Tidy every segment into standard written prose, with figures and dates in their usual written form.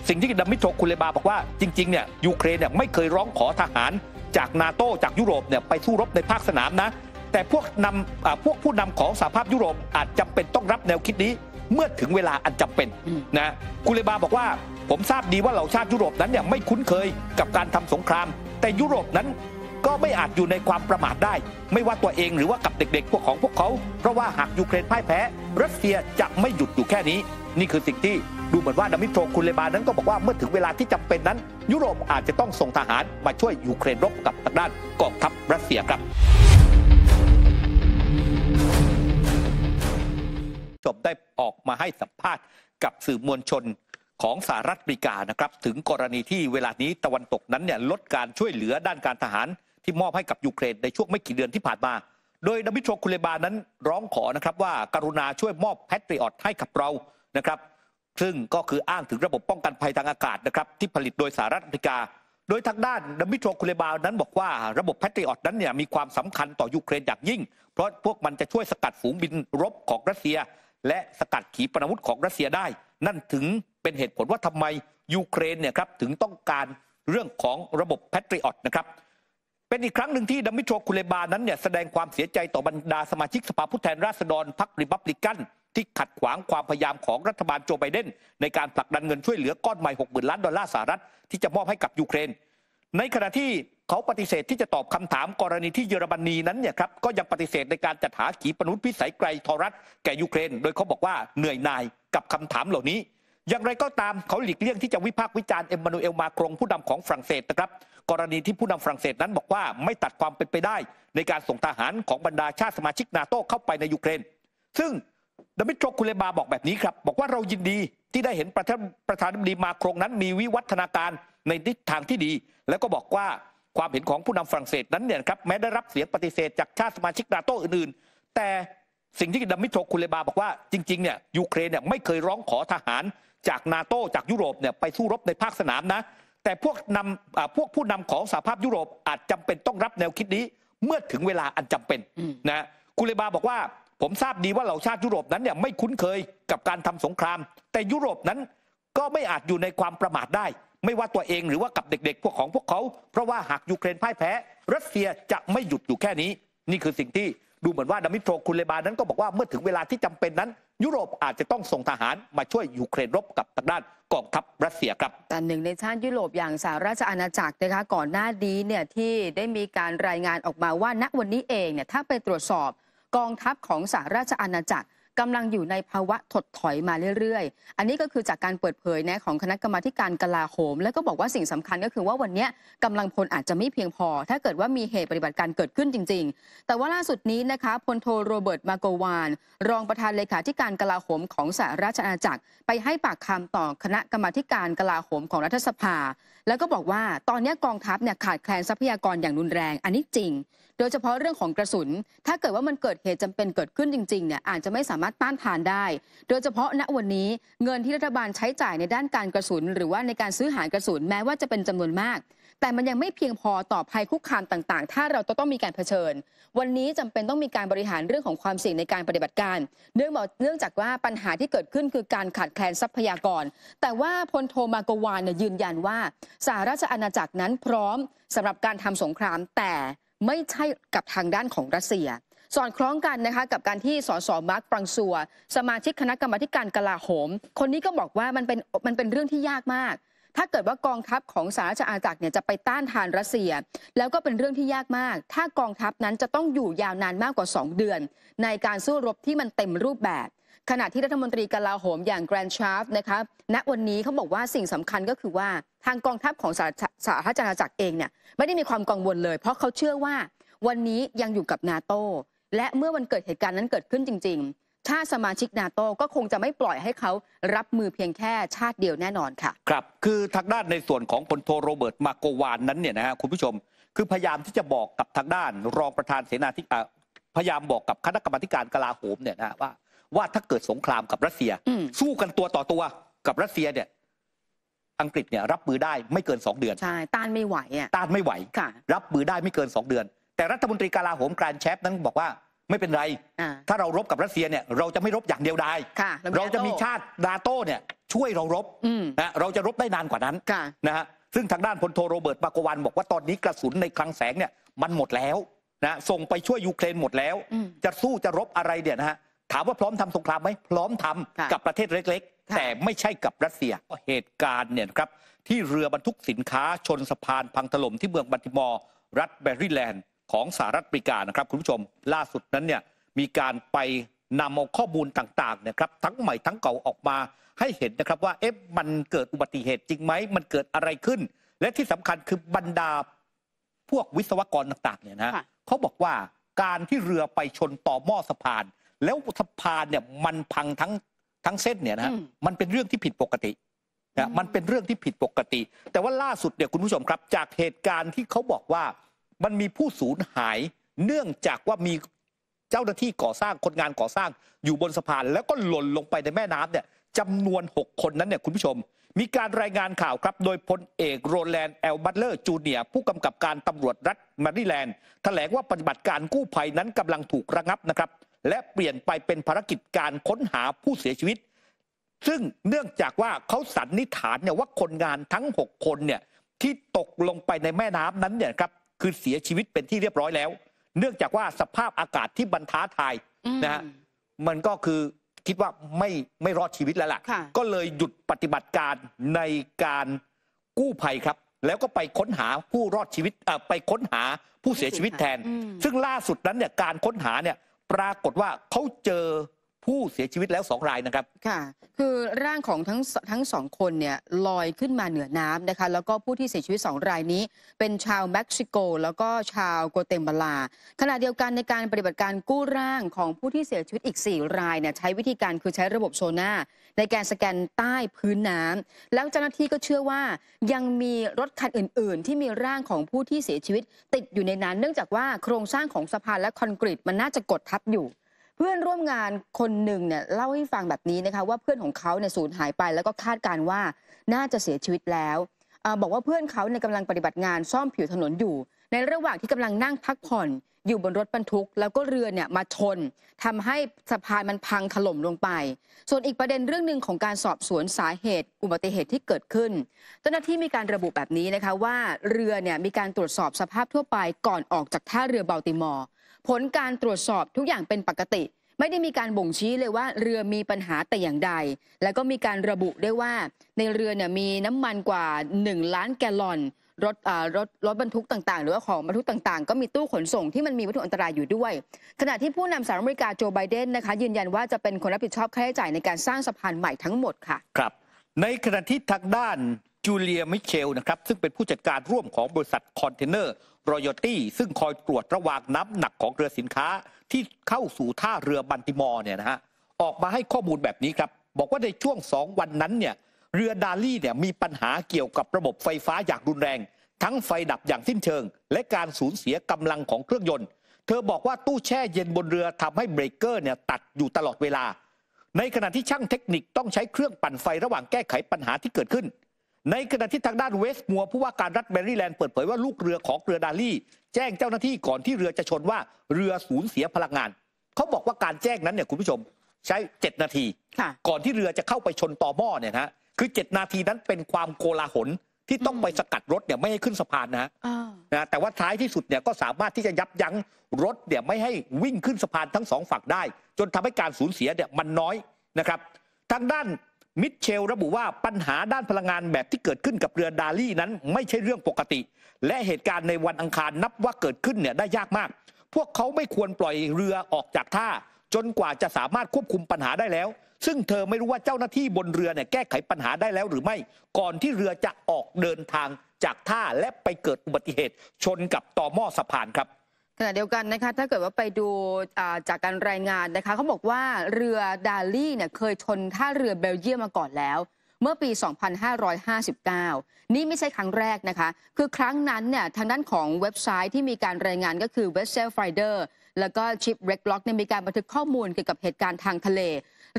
สิ่งที่ดมิโตรคุเลบาบอกว่าจริงๆเนี่ยยูเครนเนี่ยไม่เคยร้องขอทหารจากนาโต้จากยุโรปเนี่ยไปสู้รบในภาคสนามนะแต่พวกผู้นำของสหภาพยุโรปอาจจำเป็นต้องรับแนวคิดนี้เมื่อถึงเวลาอันจำเป็นนะคุเลบาบอกว่าผมทราบดีว่าเหล่าชาติยุโรปนั้นเนี่ยไม่คุ้นเคยกับการทำสงครามแต่ยุโรปนั้นก็ไม่อาจอยู่ในความประมาทได้ไม่ว่าตัวเองหรือว่ากับเด็กๆพวกเขาเพราะว่าหากยูเครนพ่ายแพ้รัสเซียจะไม่หยุดอยู่แค่นี้นี่คือสิ่งที่ดูเหมือนว่าดมิโตรคุเลบานั้นก็บอกว่าเมื่อถึงเวลาที่จำเป็นนั้นยุโรปอาจจะต้องส่งทหารมาช่วยยูเครนรบกับทางด้านกองทัพรัสเซียครับจบได้ออกมาให้สัมภาษณ์กับสื่อมวลชนของสหรัฐอเมริกานะครับถึงกรณีที่เวลานี้ตะวันตกนั้นเนี่ยลดการช่วยเหลือด้านการทหารที่มอบให้กับยูเครนในช่วงไม่กี่เดือนที่ผ่านมาโดยดมิโตรคุเลบานั้นร้องขอนะครับว่ากรุณาช่วยมอบแพทริอตให้กับเรานะครับซึ่งก็คืออ้างถึงระบบป้องกันภัยทางอากาศนะครับที่ผลิตโดยสหรัฐอเมริกาโดยทางด้านดมิโตรคุเลบานั้นบอกว่าระบบแพทริอตนั้นเนี่ยมีความสำคัญต่อยูเครนอย่างยิ่งเพราะพวกมันจะช่วยสกัดฝูงบินรบของรัสเซียและสกัดขีปนาวุธของรัสเซียได้นั่นถึงเป็นเหตุผลว่าทำไมยูเครนเนี่ยครับถึงต้องการเรื่องของระบบแพทริอตนะครับเป็นอีกครั้งหนึ่งที่ดมิโตรคุเลบานั้นเนี่ยแสดงความเสียใจต่อบรรดาสมาชิกสภาผู้แทนราษฎรพรรคริพับลิกันที่ขัดขวางความพยายามของรัฐบาลโจไบเดนในการผลักดันเงินช่วยเหลือก้อนใหม่ 60,000 ล้านดอลลาร์สหรัฐที่จะมอบให้กับยูเครนในขณะที่เขาปฏิเสธที่จะตอบคำถามกรณีที่เยอรมนีนั้นเนี่ยครับก็ยังปฏิเสธในการจัดหาขีปนาวุธพิสัยไกลทอรัสแก่ยูเครนโดยเขาบอกว่าเหนื่อยหน่ายกับคำถามเหล่านี้อย่างไรก็ตามเขาหลีกเลี่ยงที่จะวิพากษ์วิจารณ์เอ็มมานูเอลมาครงผู้นำของฝรั่งเศสนะครับกรณีที่ผู้นำฝรั่งเศสนั้นบอกว่าไม่ตัดความเป็นไปได้ในการส่งทหารของบรรดาชาติสมาชิกนาโต้เข้าไปในยูเครนซึ่งดมิโตรคุเลบาบอกแบบนี้ครับบอกว่าเรายินดีที่ได้เห็นประธานาธิบดีมาครงนั้นมีวิวัฒนาการในทิศทางที่ดีแล้วก็บอกว่าความเห็นของผู้นำฝรั่งเศสนั้นเนี่ยครับแม้ได้รับเสียงปฏิเสธจากชาติสมาชิกนาโต้อื่นๆแต่สิ่งที่ดมิโตรคุเลบาบอกว่าจริงๆเนี่ยยูเครนเนี่ยไม่เคยร้องขอทหารจากนาโต้จากยุโรปเนี่ยไปสู้รบในภาคสนามนะแต่พวกผู้นำของสหภาพยุโรปอาจจำเป็นต้องรับแนวคิดนี้เมื่อถึงเวลาอันจำเป็นนะคุเลบาบอกว่าผมทราบดีว่าเหล่าชาติยุโรปนั้นเนี่ยไม่คุ้นเคยกับการทำสงครามแต่ยุโรปนั้นก็ไม่อาจอยู่ในความประมาทได้ไม่ว่าตัวเองหรือว่ากับเด็กๆพวกเขาเพราะว่าหากยูเครนพ่ายแพ้รัสเซียจะไม่หยุดอยู่แค่นี้นี่คือสิ่งที่ดูเหมือนว่าดมิโตรคุเลบานั้นก็บอกว่าเมื่อถึงเวลาที่จำเป็นนั้นยุโรปอาจจะต้องส่งทหารมาช่วยยูเครนรบกับทางด้านกองทัพรัสเซียครับแต่หนึ่งในชาติยุโรปอย่างสหราชอาณาจักรนะคะก่อนหน้านี้เนี่ยที่ได้มีการรายงานออกมาว่าณวันนี้เองเนี่ยถ้าไปตรวจสอบกองทัพของสหราชอาณาจักรกำลังอยู่ในภาวะถดถอยมาเรื่อยๆอันนี้ก็คือจากการเปิดเผยนะของคณะกรรมาการกลาโหมแล้วก็บอกว่าสิ่งสำคัญก็คือว่าวันนี้กำลังพลอาจจะไม่เพียงพอถ้าเกิดว่ามีเหตุปฏิบัติการเกิดขึ้นจริงๆแต่ว่าล่าสุดนี้นะคะพลโทโรเบิร์ตมาโกวานรองประธานเลขาธิการกลาโหมของสหราชอาณาจักรไปให้ปากคำต่อคณะกรรมาการกลาโหมของรัฐสภาแล้วก็บอกว่าตอนนี้กองทัพเนี่ยขาดแคลนทรัพยากรอย่างรุนแรงอันนี้จริงโดยเฉพาะเรื่องของกระสุนถ้าเกิดว่ามันเกิดเหตุจำเป็นเกิดขึ้นจริงๆเนี่ยอาจจะไม่สามารถต้านทานได้โดยเฉพาะณวันนี้เงินที่รัฐบาลใช้จ่ายในด้านการกระสุนหรือว่าในการซื้อหากระสุนแม้ว่าจะเป็นจำนวนมากแต่มันยังไม่เพียงพอต่อภัยคุกคามต่างๆถ้าเราต้องมีการเผชิญวันนี้จำเป็นต้องมีการบริหารเรื่องของความเสี่ยงในการปฏิบัติการเนื่องจากว่าปัญหาที่เกิดขึ้นคือการขาดแคลนทรัพยากรแต่ว่าพลโทมาโกวานเนี่ยยืนยันว่าสหราชอาณาจักรนั้นพร้อมสำหรับการทำสงครามแต่ไม่ใช่กับทางด้านของรัสเซียสอดคล้องกันนะคะกับการที่สสมาร์คฟรังซัวสมาชิกคณะกรรมาการกลาโหมคนนี้ก็บอกว่ามันเป็นเรื่องที่ยากมากถ้าเกิดว่ากองทัพของสหราชอาณาจักรเนี่ยจะไปต้านทานรัสเซียแล้วก็เป็นเรื่องที่ยากมากถ้ากองทัพนั้นจะต้องอยู่ยาวนานมากกว่า2 เดือนในการสู้รบที่มันเต็มรูปแบบขณะที่รัฐมนตรีกลาโหมอย่างแกรนชาร์ฟนะคะณวันนี้เขาบอกว่าสิ่งสำคัญก็คือว่าทางกองทัพของสหราชอาณาจักรเองเนี่ยไม่ได้มีความกังวลเลยเพราะเขาเชื่อว่าวันนี้ยังอยู่กับนาโต้และเมื่อวันเกิดเหตุการณ์นั้นเกิดขึ้นจริงๆชาติสมาชิกนาโต้ก็คงจะไม่ปล่อยให้เขารับมือเพียงแค่ชาติเดียวแน่นอนค่ะครับคือทางด้านในส่วนของพลโทโรเบิร์ตมาโกวานนั้นเนี่ยนะฮะคุณผู้ชมคือพยายามที่จะบอกกับทางด้านรองประธานเสนาธิการพยายามบอกกับคณะกรรมาการกลาโหมเนี่ยนะว่าถ้าเกิดสงครามกับรัสเซียสู้กันตัวต่อตัวกับรัสเซียเนี่ยอังกฤษเนี่ยรับมือได้ไม่เกิน2 เดือนใช่ต้านไม่ไหวต้านไม่ไหวรับมือได้ไม่เกิน2 เดือนแต่รัฐมนตรีกลาโหมแกรนแชปนั้นบอกว่า ไม่เป็นไร ถ้าเรารบกับรัสเซียเนี่ยเราจะไม่รบอย่างเดียวดายเราจะมีชาตินาโต้เนี่ยช่วยเรารบนะเราจะรบได้นานกว่านั้นนะฮะซึ่งทางด้านพลโทโรเบิร์ตมาโกวันบอกว่าตอนนี้กระสุนในคลังแสงเนี่ยมันหมดแล้วนะส่งไปช่วยยูเครนหมดแล้วจะสู้จะรบอะไรเนี่ยนะฮะถามว่าพร้อมทำสงครามไหมพร้อมทำกับประเทศเล็กๆแต่ไม่ใช่กับรัสเซียเหตุการณ์เนี่ยครับที่เรือบรรทุกสินค้าชนสะพานพังถล่มที่เมืองบัลติมอร์รัฐแมริแลนด์ของสหรัฐอเมริกานะครับคุณผู้ชมล่าสุดนั้นเนี่ยมีการไปนำเอาข้อมูลต่างๆเนี่ยครับทั้งใหม่ทั้งเก่าออกมาให้เห็นนะครับว่ามันเกิดอุบัติเหตุจริงไหมมันเกิดอะไรขึ้นและที่สำคัญคือบรรดาพวกวิศวกรต่างๆเนี่ยนะเขาบอกว่าการที่เรือไปชนต่อหม้อสะพานแล้วสะพานเนี่ยมันพังทั้งเส้นเนี่ยนะมันเป็นเรื่องที่ผิดปกตินะมันเป็นเรื่องที่ผิดปกติแต่ว่าล่าสุดเนี่ยคุณผู้ชมครับจากเหตุการณ์ที่เขาบอกว่ามันมีผู้สูญหายเนื่องจากว่ามีเจ้าหน้าที่ก่อสร้างคนงานก่อสร้างอยู่บนสะพานแล้วก็หล่นลงไปในแม่น้ำเนี่ยจำนวน6คนนั้นเนี่ยคุณผู้ชมมีการรายงานข่าวครับโดยพลเอกโรแลนด์แอลบัตเลอร์จูเนียร์ผู้กำกับการตำรวจรัฐแมริแลนด์แถลงว่าปฏิบัติการกู้ภัยนั้นกำลังถูกระงับนะครับและเปลี่ยนไปเป็นภารกิจการค้นหาผู้เสียชีวิตซึ่งเนื่องจากว่าเขาสันนิษฐานเนี่ยว่าคนงานทั้ง6คนเนี่ยที่ตกลงไปในแม่น้ำนั้นเนี่ยครับคือเสียชีวิตเป็นที่เรียบร้อยแล้วเนื่องจากว่าสภาพอากาศที่บันท้าทายนะฮะมันก็คือคิดว่าไม่รอดชีวิตแล้วล่ะก็เลยหยุดปฏิบัติการในการกู้ภัยครับแล้วก็ไปค้นหาผู้รอดชีวิตไปค้นหาผู้เสียชีวิตแทนซึ่งล่าสุดนั้นเนี่ยการค้นหาเนี่ยปรากฏว่าเขาเจอผู้เสียชีวิตแล้ว2 รายนะครับค่ะคือร่างของทั้ง2 คนเนี่ยลอยขึ้นมาเหนือน้ำนะคะแล้วก็ผู้ที่เสียชีวิต2 รายนี้เป็นชาวเม็กซิโกแล้วก็ชาวโกเตมาลาขณะเดียวกันในการปฏิบัติการกู้ร่างของผู้ที่เสียชีวิตอีก4 รายเนี่ยใช้วิธีการคือใช้ระบบโซน่าในการสแกนใต้พื้นน้ำแล้วเจ้าหน้าที่ก็เชื่อว่ายังมีรถคันอื่นๆที่มีร่างของผู้ที่เสียชีวิตติดอยู่ในนั้นเนื่องจากว่าโครงสร้างของสะพานและคอนกรีตมันน่าจะกดทับอยู่เพื่อนร่วมงานคนหนึ่งเนี่ยเล่าให้ฟังแบบนี้นะคะว่าเพื่อนของเขาเนี่ยสูญหายไปแล้วก็คาดการว่าน่าจะเสียชีวิตแล้วบอกว่าเพื่อนเขาเนี่ยกำลังปฏิบัติงานซ่อมผิวถนนอยู่ในระหว่างที่กำลังนั่งพักผ่อนอยู่บนรถบรรทุกแล้วก็เรือเนี่ยมาชนทำให้สะพานมันพังถล่มลงไปส่วนอีกประเด็นเรื่องหนึ่งของการสอบสวนสาเหตุอุบัติเหตุที่เกิดขึ้นเจ้าหน้าที่มีการระบุแบบนี้นะคะว่าเรือเนี่ยมีการตรวจสอบสภาพทั่วไปก่อนออกจากท่าเรือบัลติมอร์ผลการตรวจสอบทุกอย่างเป็นปกติไม่ได้มีการบ่งชี้เลยว่าเรือมีปัญหาแต่อย่างใดแล้วก็มีการระบุได้ว่าในเรือเนี่ยมีน้ำมันกว่า1 ล้านแกลลอนรถบรรทุกต่างๆหรือว่าของบรรทุกต่างๆก็มีตู้ขนส่งที่มันมีวัตถุอันตรายอยู่ด้วยขณะที่ผู้นำสหรัฐอเมริกาโจไบเดนนะคะยืนยันว่าจะเป็นคนรับผิดชอบค่าใช้จ่ายในการสร้างสะพานใหม่ทั้งหมดค่ะครับในขณะที่ทางด้านจูเลียมิเชลนะครับซึ่งเป็นผู้จัดการร่วมของบริษัทคอนเทนเนอร์รอยัลตี้ซึ่งคอยตรวจระวางน้ำหนักของเรือสินค้าที่เข้าสู่ท่าเรือบัลติมอร์เนี่ยนะฮะออกมาให้ข้อมูลแบบนี้ครับบอกว่าในช่วง2 วันนั้นเนี่ยเรือดาลี่เนี่ยมีปัญหาเกี่ยวกับระบบไฟฟ้าอย่างรุนแรงทั้งไฟดับอย่างสิ้นเชิงและการสูญเสียกำลังของเครื่องยนต์เธอบอกว่าตู้แช่เย็นบนเรือทำให้เบรกเกอร์เนี่ยตัดอยู่ตลอดเวลาในขณะที่ช่างเทคนิคต้องใช้เครื่องปั่นไฟระหว่างแก้ไขปัญหาที่เกิดขึ้นในขณะที่ทางด้านเวสต์มัวร์ผู้ว่าการรัฐแมริแลนด์เปิดเผยว่าลูกเรือของเรือดาลี่แจ้งเจ้าหน้าที่ก่อนที่เรือจะชนว่าเรือสูญเสียพลังงานเขาบอกว่าการแจ้งนั้นเนี่ยคุณผู้ชมใช้7 นาทีก่อนที่เรือจะเข้าไปชนต่อหม้อเนี่ยนะคือ7 นาทีนั้นเป็นความโกลาหลที่ต้องไปสกัดรถเนี่ยไม่ให้ขึ้นสะพานนะแต่ว่าท้ายที่สุดเนี่ยก็สามารถที่จะยับยั้งรถเนี่ยไม่ให้วิ่งขึ้นสะพานทั้ง2 ฝั่งได้จนทำให้การสูญเสียเนี่ยมันน้อยนะครับทางด้านมิเชลระบุว่าปัญหาด้านพลังงานแบบที่เกิดขึ้นกับเรือดาลี่นั้นไม่ใช่เรื่องปกติและเหตุการณ์ในวันอังคารนับว่าเกิดขึ้นเนี่ยได้ยากมากพวกเขาไม่ควรปล่อยเรือออกจากท่าจนกว่าจะสามารถควบคุมปัญหาได้แล้วซึ่งเธอไม่รู้ว่าเจ้าหน้าที่บนเรือเนี่ยแก้ไขปัญหาได้แล้วหรือไม่ก่อนที่เรือจะออกเดินทางจากท่าและไปเกิดอุบัติเหตุชนกับต่อหม้อสะพานครับขณะเดียวกันนะคะถ้าเกิดว่าไปดูจากการรายงานนะคะเขาบอกว่าเรือดาลี่เนี่ยเคยชนท่าเรือเบลเยียมมาก่อนแล้วเมื่อปี 2559 นี่ไม่ใช่ครั้งแรกนะคะคือครั้งนั้นเนี่ยทางด้านของเว็บไซต์ที่มีการรายงานก็คือ Vessel Finder แล้วก็ Shipwreck เนี่ยมีการบันทึกข้อมูลเกี่ยวกับเหตุการณ์ทางทะเล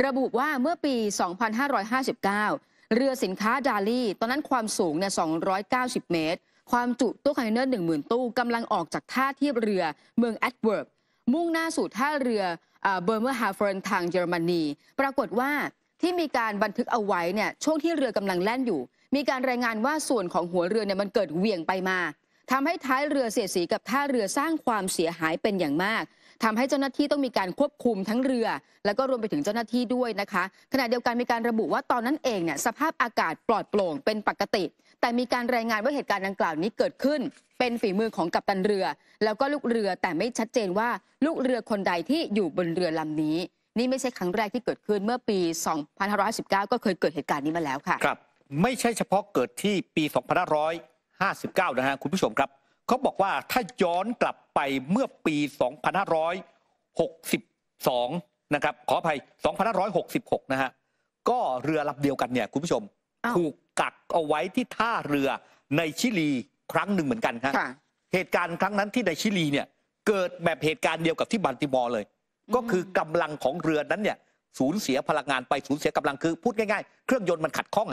ระบุว่าเมื่อปี 2559 เรือสินค้าดาลี่ตอนนั้นความสูงเนี่ย290 เมตรความจุตู้คอนเทนเนอร์ 10,000 ตู้กำลังออกจากท่าเทียบเรือเมืองแอดเวิร์ป มุ่งหน้าสู่ท่าเรือเบอร์เมอร์ฮาเฟนทางเยอรมนีปรากฏว่าที่มีการบันทึกเอาไว้เนี่ยช่วงที่เรือกำลังแล่นอยู่มีการรายงานว่าส่วนของหัวเรือเนี่ยมันเกิดเหวี่ยงไปมาทำให้ท้ายเรือเสียดสีกับท่าเรือสร้างความเสียหายเป็นอย่างมากทำให้เจ้าหน้าที่ต้องมีการควบคุมทั้งเรือแล้วก็รวมไปถึงเจ้าหน้าที่ด้วยนะคะขณะเดียวกันมีการระบุว่าตอนนั้นเองเนี่ยสภาพอากาศปลอดโปร่งเป็นปกติแต่มีการรายงานว่าเหตุการณ์ดังกล่าวนี้เกิดขึ้นเป็นฝีมือของกัปตันเรือแล้วก็ลูกเรือแต่ไม่ชัดเจนว่าลูกเรือคนใดที่อยู่บนเรือลำนี้นี่ไม่ใช่ครั้งแรกที่เกิดขึ้นเมื่อปี2519ก็เคยเกิดเหตุการณ์นี้มาแล้วค่ะครับไม่ใช่เฉพาะเกิดที่ปี2559นะฮะคุณผู้ชมครับเขาบอกว่าถ้าย้อนกลับไปเมื่อปี2562นะครับขออภัย2566นะฮะก็เรือลำเดียวกันเนี่ยคุณผู้ชมถูกกักเอาไว้ที่ท่าเรือในชิลีครั้งหนึ่งเหมือนกันครับเหตุการณ์ครั้งนั้นที่ในชิลีเนี่ยเกิดแบบเหตุการณ์เดียวกับที่บัลติมอร์เลยก็คือกำลังของเรือนั้นเนี่ยสูญเสียพลังงานไปสูญเสียกำลังคือพูดง่ายๆเครื่องยนต์มันขัดข้อง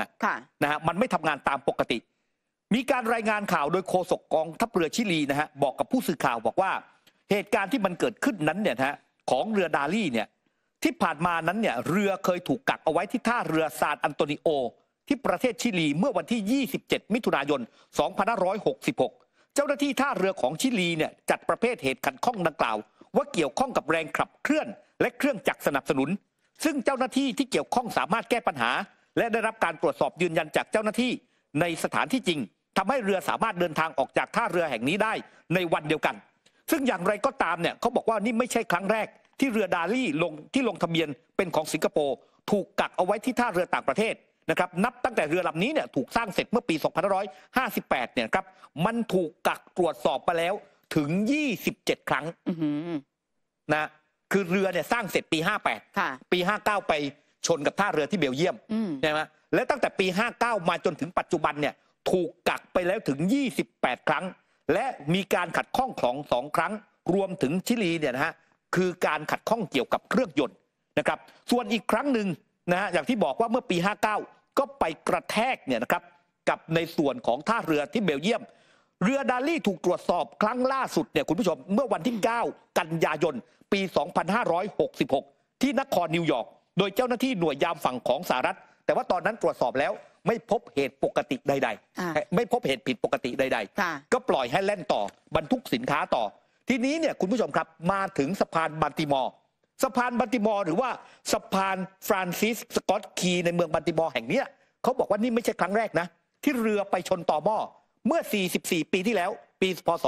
นะฮะมันไม่ทำงานตามปกติมีการรายงานข่าวโดยโฆษกกองทัพเรือชิลีนะฮะบอกกับผู้สื่อข่าวบอกว่าเหตุการณ์ที่มันเกิดขึ้นนั้นเนี่ยนะฮะของเรือดาลี่เนี่ยที่ผ่านมานั้นเนี่ยเรือเคยถูกกักเอาไว้ที่ท่าเรือซานอันโตนิโอที่ประเทศชิลีเมื่อวันที่27มิถุนายน2566เจ้าหน้าที่ท่าเรือของชิลีเนี่ยจัดประเภทเหตุขัดข้องดังกล่าวว่าเกี่ยวข้องกับแรงขับเคลื่อนและเครื่องจักรสนับสนุนซึ่งเจ้าหน้าที่ที่เกี่ยวข้องสามารถแก้ปัญหาและได้รับการตรวจสอบยืนยันจากเจ้าหน้าที่ในสถานที่จริงทำให้เรือสามารถเดินทางออกจากท่าเรือแห่งนี้ได้ในวันเดียวกันซึ่งอย่างไรก็ตามเนี่ยเขาบอกว่านี่ไม่ใช่ครั้งแรกที่เรือดาลี่ลงทะเบียนเป็นของสิงคโปร์ถูกกักเอาไว้ที่ท่าเรือต่างประเทศนะครับนับตั้งแต่เรือลำนี้เนี่ยถูกสร้างเสร็จเมื่อปี2558เนี่ยครับมันถูกกักตรวจสอบไปแล้วถึง27ครั้งนะคือเรือเนี่ยสร้างเสร็จปี58ปี59ไปชนกับท่าเรือที่เบลเยียมใช่ไหมและตั้งแต่ปี59มาจนถึงปัจจุบันเนี่ยถูกกักไปแล้วถึง28ครั้งและมีการขัดข้องของ2ครั้งรวมถึงชิลีเนี่ยนะฮะคือการขัดข้องเกี่ยวกับเครื่องยนต์นะครับส่วนอีกครั้งหนึ่งนะฮะอย่างที่บอกว่าเมื่อปี59ก็ไปกระแทกเนี่ยนะครับกับในส่วนของท่าเรือที่เบลเยียมเรือดาลี่ถูกตรวจสอบครั้งล่าสุดเนี่ยคุณผู้ชมเมื่อวันที่9กันยายนปี2566ที่นครนิวยอร์กโดยเจ้าหน้าที่หน่วยยามฝั่งของสหรัฐแต่ว่าตอนนั้นตรวจสอบแล้วไม่พบเหตุปกติใดๆไม่พบเหตุผิดปกติใดๆก็ปล่อยให้แล่นต่อบรรทุกสินค้าต่อทีนี้เนี่ยคุณผู้ชมครับมาถึงสะพานบัลติมอร์หรือว่าสะพานฟรานซิสสกอตคีในเมืองบัลติมอร์แห่งนี้เขาบอกว่านี่ไม่ใช่ครั้งแรกนะที่เรือไปชนต่อหม้อเมื่อ44ปีที่แล้วปีพศ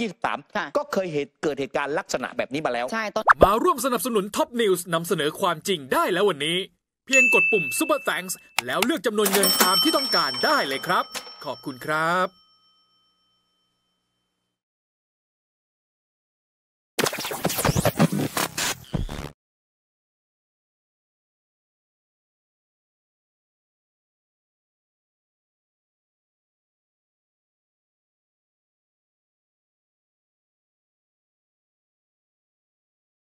2523ก็เคยเกิดเหตุการณ์ลักษณะแบบนี้มาแล้วมาร่วมสนับสนุนท็อปนิวส์นำเสนอความจริงได้แล้ววันนี้เพียงกดปุ่ม Super Thanks แล้วเลือกจำนวนเงินตามที่ต้องการได้เลยครับขอบคุณครับ